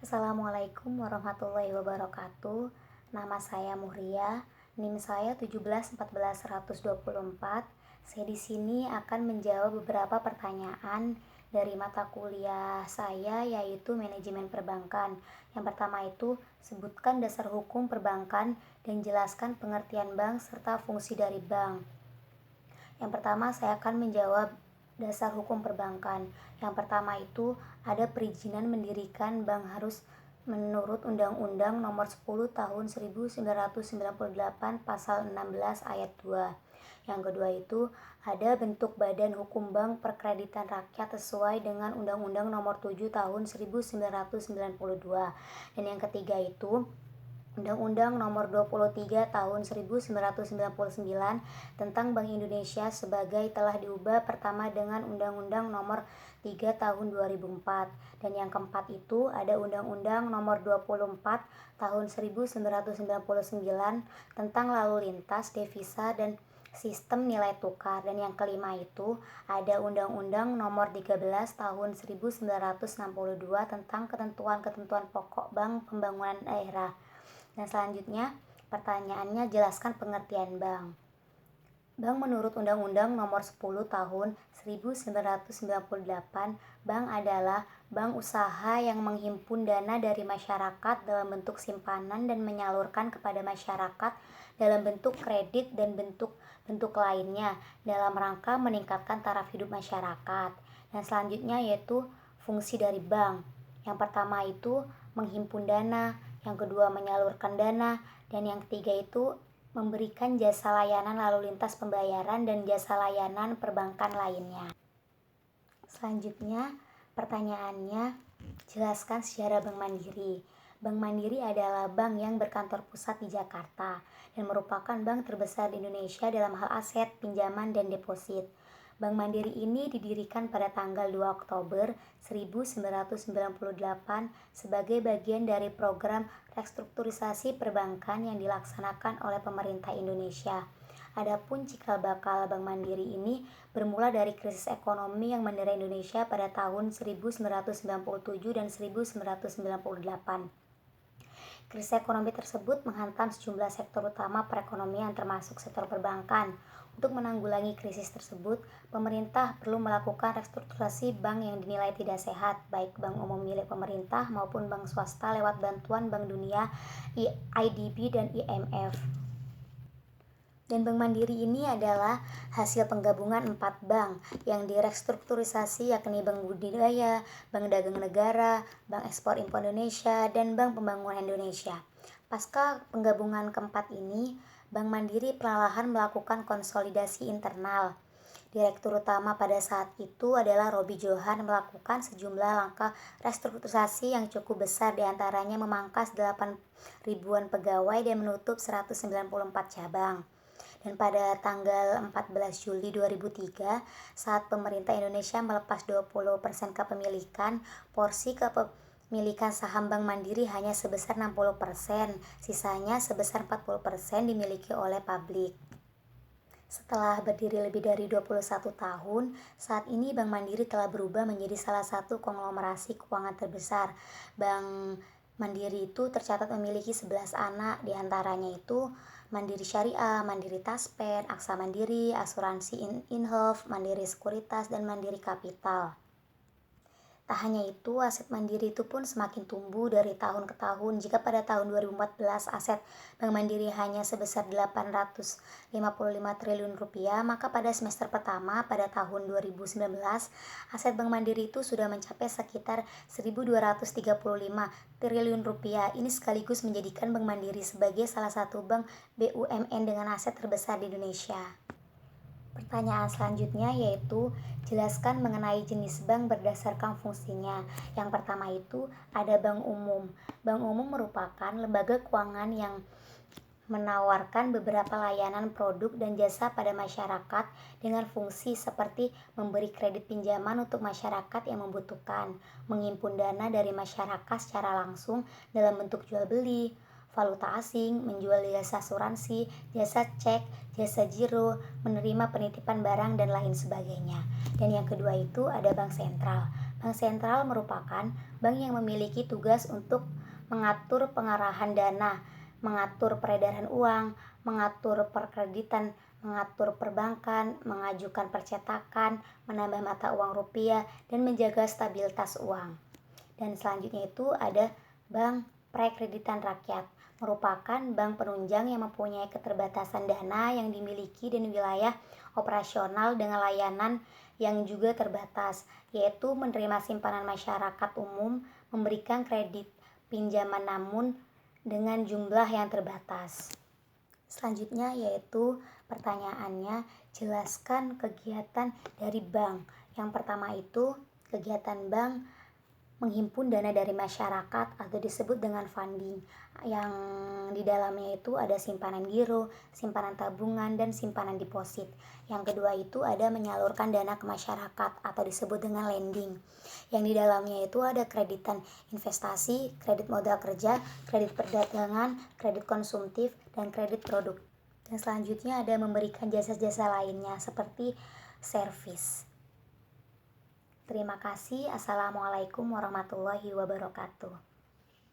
Assalamualaikum warahmatullahi wabarakatuh. Nama saya Muhria, NIM saya 1714124. Saya di sini akan menjawab beberapa pertanyaan dari mata kuliah saya, yaitu manajemen perbankan. Yang pertama itu, sebutkan dasar hukum perbankan dan jelaskan pengertian bank serta fungsi dari bank. Yang pertama saya akan menjawab dasar hukum perbankan. Yang pertama itu ada perizinan mendirikan bank harus menurut Undang-Undang Nomor 10 Tahun 1998 Pasal 16 Ayat 2. Yang kedua itu ada bentuk badan hukum bank perkreditan rakyat sesuai dengan Undang-Undang Nomor 7 Tahun 1992. Dan yang ketiga itu Undang-Undang Nomor 23 Tahun 1999 tentang Bank Indonesia sebagai telah diubah pertama dengan Undang-Undang Nomor 3 Tahun 2004. Dan yang keempat itu ada Undang-Undang Nomor 24 Tahun 1999 tentang lalu lintas, devisa, dan sistem nilai tukar. Dan yang kelima itu ada Undang-Undang Nomor 13 Tahun 1962 tentang ketentuan-ketentuan pokok Bank Pembangunan Daerah. Dan selanjutnya pertanyaannya, jelaskan pengertian bank. Bank menurut Undang-Undang Nomor 10 Tahun 1998, bank adalah bank usaha yang menghimpun dana dari masyarakat dalam bentuk simpanan dan menyalurkan kepada masyarakat dalam bentuk kredit dan bentuk lainnya dalam rangka meningkatkan taraf hidup masyarakat. Dan selanjutnya yaitu fungsi dari bank. Yang pertama itu menghimpun dana, yang kedua menyalurkan dana, dan yang ketiga itu memberikan jasa layanan lalu lintas pembayaran dan jasa layanan perbankan lainnya. Selanjutnya pertanyaannya, jelaskan sejarah Bank Mandiri. Bank Mandiri adalah bank yang berkantor pusat di Jakarta dan merupakan bank terbesar di Indonesia dalam hal aset, pinjaman, dan deposit. Bank Mandiri ini didirikan pada tanggal 2 Oktober 1998 sebagai bagian dari program restrukturisasi perbankan yang dilaksanakan oleh pemerintah Indonesia. Adapun cikal bakal Bank Mandiri ini bermula dari krisis ekonomi yang mendera Indonesia pada tahun 1997 dan 1998. Krisis ekonomi tersebut menghantam sejumlah sektor utama perekonomian termasuk sektor perbankan. Untuk menanggulangi krisis tersebut, pemerintah perlu melakukan restrukturisasi bank yang dinilai tidak sehat, baik bank umum milik pemerintah maupun bank swasta lewat bantuan Bank Dunia, IDB, dan IMF. Dan Bank Mandiri ini adalah hasil penggabungan 4 bank yang direstrukturisasi, yakni Bank Budidaya, Bank Dagang Negara, Bank Ekspor Impor Indonesia, dan Bank Pembangunan Indonesia. Pasca penggabungan keempat ini, Bank Mandiri perlahan melakukan konsolidasi internal. Direktur utama pada saat itu adalah Robi Johan melakukan sejumlah langkah restrukturisasi yang cukup besar, diantaranya memangkas 8.000-an pegawai dan menutup 194 cabang. Dan pada tanggal 14 Juli 2003, saat pemerintah Indonesia melepas 20% kepemilikan, porsi kepemilikan saham Bank Mandiri hanya sebesar 60%, sisanya sebesar 40% dimiliki oleh publik. Setelah berdiri lebih dari 21 tahun, saat ini Bank Mandiri telah berubah menjadi salah satu konglomerasi keuangan terbesar. Bank Mandiri itu tercatat memiliki 11 anak, diantaranya itu Mandiri Syariah, Mandiri Taspen, Aksa Mandiri, Asuransi Inhof, Mandiri Sekuritas, dan Mandiri Kapital. Tak hanya itu, aset Mandiri itu pun semakin tumbuh dari tahun ke tahun. Jika pada tahun 2014 aset Bank Mandiri hanya sebesar 855 triliun rupiah, maka pada semester pertama pada tahun 2019, aset Bank Mandiri itu sudah mencapai sekitar 1.235 triliun rupiah. Ini sekaligus menjadikan Bank Mandiri sebagai salah satu bank BUMN dengan aset terbesar di Indonesia. Pertanyaan selanjutnya yaitu jelaskan mengenai jenis bank berdasarkan fungsinya. Yang pertama itu ada bank umum. Bank umum merupakan lembaga keuangan yang menawarkan beberapa layanan produk dan jasa pada masyarakat dengan fungsi seperti memberi kredit pinjaman untuk masyarakat yang membutuhkan, menghimpun dana dari masyarakat secara langsung dalam bentuk jual beli, valuta asing, menjual jasa asuransi, jasa cek, jasa giro, menerima penitipan barang, dan lain sebagainya. Dan yang kedua itu ada bank sentral. Bank sentral merupakan bank yang memiliki tugas untuk mengatur pengarahan dana, mengatur peredaran uang, mengatur perkreditan, mengatur perbankan, mengajukan percetakan, menambah mata uang rupiah, dan menjaga stabilitas uang. Dan selanjutnya itu ada Bank Prekreditan Rakyat, merupakan bank penunjang yang mempunyai keterbatasan dana yang dimiliki dan wilayah operasional dengan layanan yang juga terbatas, yaitu menerima simpanan masyarakat umum, memberikan kredit pinjaman namun dengan jumlah yang terbatas. Selanjutnya yaitu pertanyaannya, jelaskan kegiatan dari bank. Yang pertama itu kegiatan bank menghimpun dana dari masyarakat atau disebut dengan funding, yang di dalamnya itu ada simpanan giro, simpanan tabungan, dan simpanan deposit. Yang kedua itu ada menyalurkan dana ke masyarakat atau disebut dengan lending, yang di dalamnya itu ada kreditan investasi, kredit modal kerja, kredit perdagangan, kredit konsumtif, dan kredit produk. Dan selanjutnya ada memberikan jasa-jasa lainnya seperti servis. Terima kasih. Assalamualaikum warahmatullahi wabarakatuh.